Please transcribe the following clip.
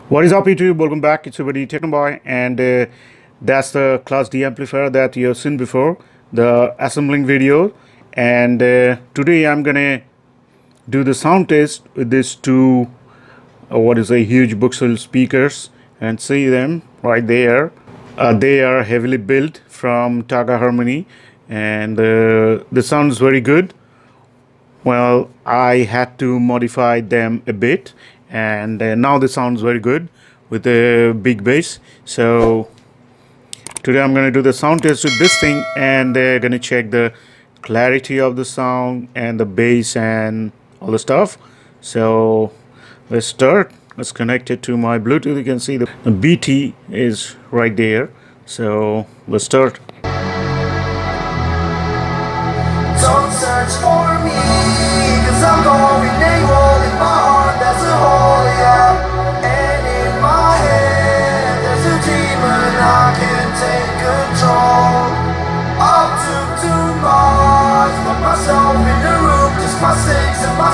What is up YouTube? Welcome back. It's your buddy Technoboy, and that's the Class D amplifier that you have seen before, the assembling video. And today I'm gonna do the sound test with these two huge Buxel speakers, and see them right there. They are heavily built from Taga Harmony, and the sound is very good. Well, I had to modify them a bit, and now the sounds very good with a big bass. So today I'm going to do the sound test with this thing, and they're going to check the clarity of the sound and the bass and all the stuff. So let's start. Let's connect it to my Bluetooth. You can see the BT is right there. So let's start. Don't search for me, cause I'm going AWOL. In my heart there's a hole, yeah. And in my head there's a demon I can't take control. I took too much, put myself in the room, just my stakes and my